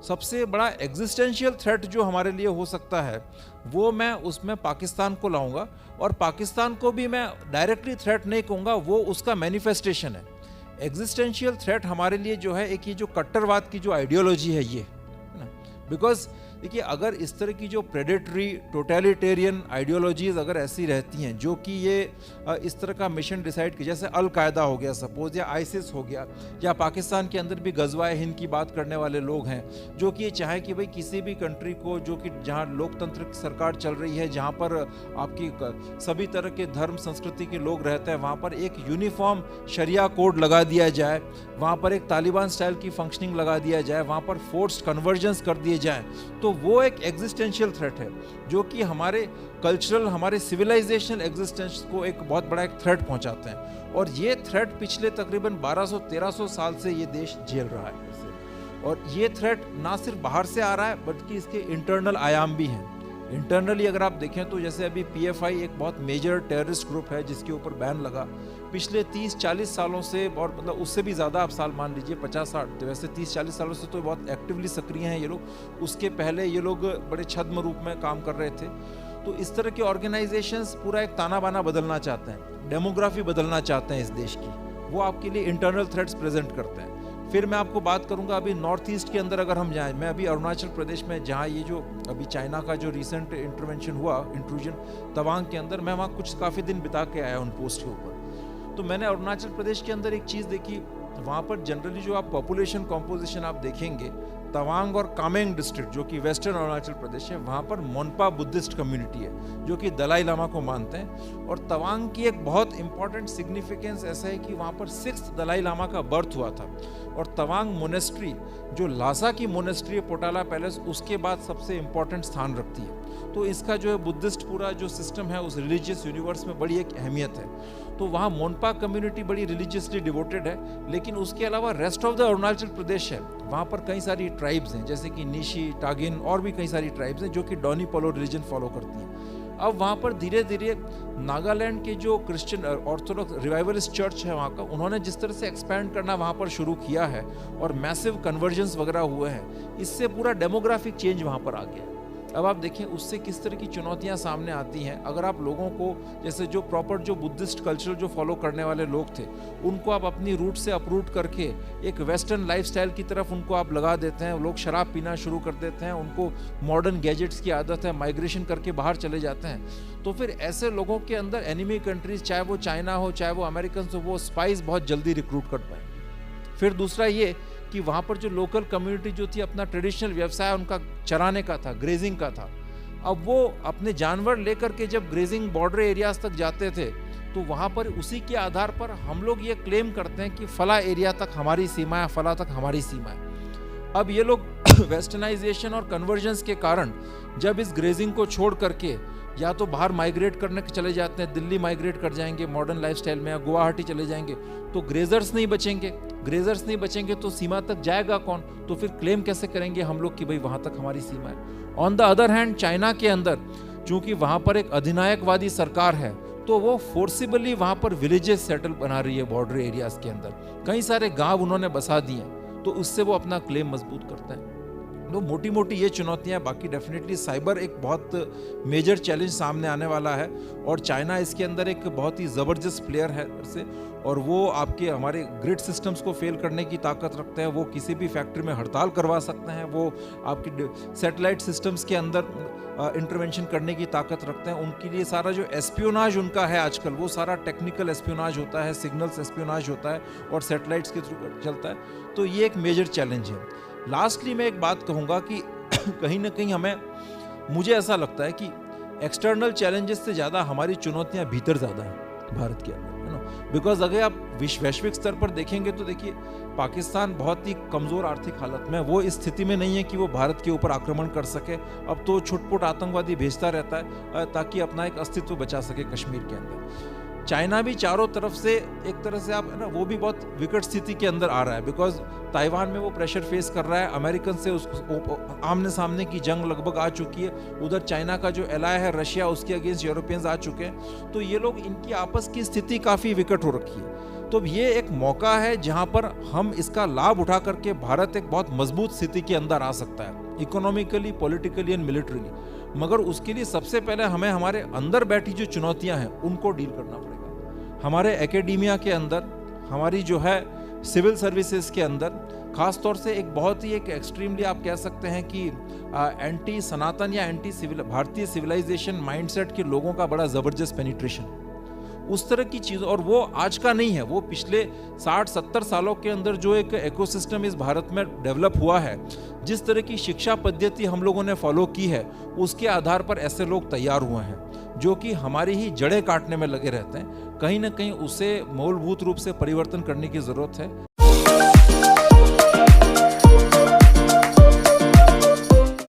सबसे बड़ा existential threat जो हमारे लिए हो सकता है वो मैं उसमें पाकिस्तान को लाऊंगा, और पाकिस्तान को भी मैं डायरेक्टली थ्रेट नहीं कहूँगा, वो उसका मैनिफेस्टेशन है। एग्जिस्टेंशियल थ्रेट हमारे लिए जो है एक ये जो कट्टरवाद की जो आइडियोलॉजी है ये, है ना। बिकॉज देखिए, अगर इस तरह की जो प्रेडेटरी टोटलिटेरियन आइडियोलॉजीज अगर ऐसी रहती हैं जो कि ये इस तरह का मिशन डिसाइड की, जैसे अल कायदा हो गया सपोज, या आईसिस हो गया, या पाकिस्तान के अंदर भी गजवाए हिंद की बात करने वाले लोग हैं जो कि ये चाहे कि भाई किसी भी कंट्री को जो कि जहाँ लोकतंत्र की सरकार चल रही है, जहाँ पर आपकी सभी तरह के धर्म संस्कृति के लोग रहते हैं, वहाँ पर एक यूनिफॉर्म शरिया कोड लगा दिया जाए, वहाँ पर एक तालिबान स्टाइल की फंक्शनिंग लगा दिया जाए, वहाँ पर फोर्स्ड कन्वर्जेंस कर दिए जाएँ, तो वो एक एग्जिस्टेंशियल थ्रेट है जो कि हमारे कल्चरल, हमारे सिविलाइजेशनल एग्जिस्टेंस को एक बहुत बड़ा एक थ्रेट पहुंचाते हैं। और ये थ्रेट पिछले तकरीबन 1200-1300 साल से ये देश झेल रहा है। और ये थ्रेट ना सिर्फ बाहर से आ रहा है बल्कि इसके इंटरनल आयाम भी हैं। इंटरनली अगर आप देखें तो जैसे अभी PFI एक बहुत मेजर टेररिस्ट ग्रुप है जिसके ऊपर बैन लगा पिछले 30-40 सालों से, और मतलब उससे भी ज़्यादा आप साल मान लीजिए 50-60, वैसे 30-40 सालों से तो बहुत एक्टिवली सक्रिय हैं ये लोग। उसके पहले ये लोग बड़े छद्म रूप में काम कर रहे थे। तो इस तरह के ऑर्गेनाइजेशंस पूरा एक ताना बाना बदलना चाहते हैं, डेमोग्राफी बदलना चाहते हैं इस देश की, वो आपके लिए इंटरनल थ्रेट्स प्रेजेंट करते हैं। फिर मैं आपको बात करूंगा अभी नॉर्थ ईस्ट के अंदर अगर हम जाएं, मैं अभी अरुणाचल प्रदेश में, जहां ये जो अभी चाइना का जो रिसेंट इंटरवेंशन हुआ, इंट्रूजन तवांग के अंदर, मैं वहाँ कुछ काफ़ी दिन बिता के आया उन पोस्ट के ऊपर। तो मैंने अरुणाचल प्रदेश के अंदर एक चीज़ देखी, वहाँ पर जनरली जो आप पॉपुलेशन कॉम्पोजिशन आप देखेंगे, तवांग और कामेंग डिस्ट्रिक्ट जो कि वेस्टर्न अरुणाचल प्रदेश है, वहाँ पर मोनपा बुद्धिस्ट कम्युनिटी है जो कि दलाई लामा को मानते हैं। और तवांग की एक बहुत इंपॉर्टेंट सिग्निफिकेंस ऐसा है कि वहाँ पर 6th दलाई लामा का बर्थ हुआ था। और तवांग मोनेस्ट्री जो लासा की मोनेस्ट्री है, पोटाला पैलेस, उसके बाद सबसे इंपॉर्टेंट स्थान रखती है। तो इसका जो है बुद्धिस्ट पूरा जो सिस्टम है उस रिलीजियस यूनिवर्स में बड़ी एक अहमियत है। तो वहाँ मोनपा कम्युनिटी बड़ी रिलीजियसली डिवोटेड है। लेकिन उसके अलावा rest of the Arunachal Pradesh है, वहाँ पर कई सारी ट्राइब्स हैं, जैसे कि निशी, टागिन और भी कई सारी ट्राइब्स हैं जो कि डोनी पोलो रिलीजन फॉलो करती हैं। अब वहाँ पर धीरे धीरे नागालैंड के जो क्रिश्चियन ऑर्थोडॉक्स रिवाइवलिस्ट चर्च है वहाँ का, उन्होंने जिस तरह से एक्सपैंड करना वहाँ पर शुरू किया है और मैसिव कन्वर्जेंस वगैरह हुए हैं, इससे पूरा डेमोग्राफिक चेंज वहाँ पर आ गया है। अब आप देखें उससे किस तरह की चुनौतियां सामने आती हैं। अगर आप लोगों को, जैसे जो प्रॉपर जो बुद्धिस्ट कल्चर जो फॉलो करने वाले लोग थे, उनको आप अपनी रूट से अपरूट करके एक वेस्टर्न लाइफस्टाइल की तरफ उनको आप लगा देते हैं, लोग शराब पीना शुरू कर देते हैं, उनको मॉडर्न गैजेट्स की आदत है, माइग्रेशन करके बाहर चले जाते हैं, तो फिर ऐसे लोगों के अंदर एनिमी कंट्रीज, चाहे वो चाइना हो चाहे वो अमेरिकन हो, वो स्पाइस बहुत जल्दी रिक्रूट कर पाए। फिर दूसरा ये कि वहाँ पर जो लोकल कम्युनिटी जो थी, अपना ट्रेडिशनल व्यवसाय उनका चराने का था, ग्रेजिंग का था। अब वो अपने जानवर लेकर के जब ग्रेजिंग बॉर्डर एरियाज तक जाते थे तो वहाँ पर उसी के आधार पर हम लोग ये क्लेम करते हैं कि फला एरिया तक हमारी सीमा है, फला तक हमारी सीमा है। अब ये लोग वेस्टर्नाइजेशन और कन्वर्जेंस के कारण जब इस ग्रेजिंग को छोड़ करके या तो बाहर माइग्रेट करने के चले जाते हैं, दिल्ली माइग्रेट कर जाएंगे मॉडर्न लाइफस्टाइल में, या गुवाहाटी चले जाएंगे, तो ग्रेजर्स नहीं बचेंगे। ग्रेजर्स नहीं बचेंगे तो सीमा तक जाएगा कौन? तो फिर क्लेम कैसे करेंगे हम लोग कि भाई वहां तक हमारी सीमा है। On the other hand China के अंदर चूंकि वहां पर एक अधिनायकवादी सरकार है, तो वो फोर्सिबली वहां पर विलेजेस सेटल बना रही है बॉर्डर एरियाज के अंदर, कई सारे गांव उन्होंने बसा दिए, तो उससे वो अपना क्लेम मजबूत करता है। तो मोटी मोटी ये चुनौतियां, बाकी डेफिनेटली साइबर एक बहुत मेजर चैलेंज सामने आने वाला है और चाइना इसके अंदर एक बहुत ही ज़बरदस्त प्लेयर है से, और वो आपके हमारे ग्रिड सिस्टम्स को फेल करने की ताकत रखते हैं। वो किसी भी फैक्ट्री में हड़ताल करवा सकते हैं, वो आपकी सैटेलाइट सिस्टम्स के अंदर इंटरवेंशन करने की ताकत रखते हैं। उनके लिए सारा जो एस्पियोनाज उनका है आजकल, वो सारा टेक्निकल एस्पियोनाज होता है, सिग्नल्स एस्पियोनाज होता है और सैटेलाइट्स के थ्रू चलता है। तो ये एक मेजर चैलेंज है। लास्टली मैं एक बात कहूँगा कि कहीं ना कहीं मुझे ऐसा लगता है कि एक्सटर्नल चैलेंजेस से ज़्यादा हमारी चुनौतियाँ भीतर ज़्यादा हैं भारत के अंदर, है ना। बिकॉज अगर आप वैश्विक स्तर पर देखेंगे तो देखिए पाकिस्तान बहुत ही कमज़ोर आर्थिक हालत में, वो इस स्थिति में नहीं है कि वो भारत के ऊपर आक्रमण कर सके। अब तो छुटपुट आतंकवादी भेजता रहता है ताकि अपना एक अस्तित्व बचा सके कश्मीर के अंदर। चाइना भी चारों तरफ से एक तरह से आप है ना, वो भी बहुत विकट स्थिति के अंदर आ रहा है, बिकॉज ताइवान में वो प्रेशर फेस कर रहा है, अमेरिकन से आमने सामने की जंग लगभग आ चुकी है, उधर चाइना का जो एलाय है रशिया, उसके अगेंस्ट यूरोपियंस आ चुके हैं, तो ये लोग, इनकी आपस की स्थिति काफ़ी विकट हो रखी है। तो ये एक मौका है जहां पर हम इसका लाभ उठा करके भारत एक बहुत मजबूत स्थिति के अंदर आ सकता है, इकोनॉमिकली, पॉलिटिकली एंड मिलिट्रीली। मगर उसके लिए सबसे पहले हमें हमारे अंदर बैठी जो चुनौतियां हैं उनको डील करना पड़ेगा। हमारे एकेडेमिया के अंदर, हमारी जो है सिविल सर्विसेज के अंदर, खास तौर से एक बहुत ही एक एक्सट्रीमली आप कह सकते हैं कि एंटी सनातन या एंटी सिविल भारतीय सिविलाइजेशन माइंडसेट के लोगों का बड़ा ज़बरदस्त पेनिट्रेशन, उस तरह की चीज़, और वो आज का नहीं है, वो पिछले 60-70 सालों के अंदर जो एक इकोसिस्टम इस भारत में डेवलप हुआ है, जिस तरह की शिक्षा पद्धति हम लोगों ने फॉलो की है, उसके आधार पर ऐसे लोग तैयार हुए हैं जो कि हमारी ही जड़ें काटने में लगे रहते हैं। कहीं ना कहीं उसे मूलभूत रूप से परिवर्तन करने की ज़रूरत है।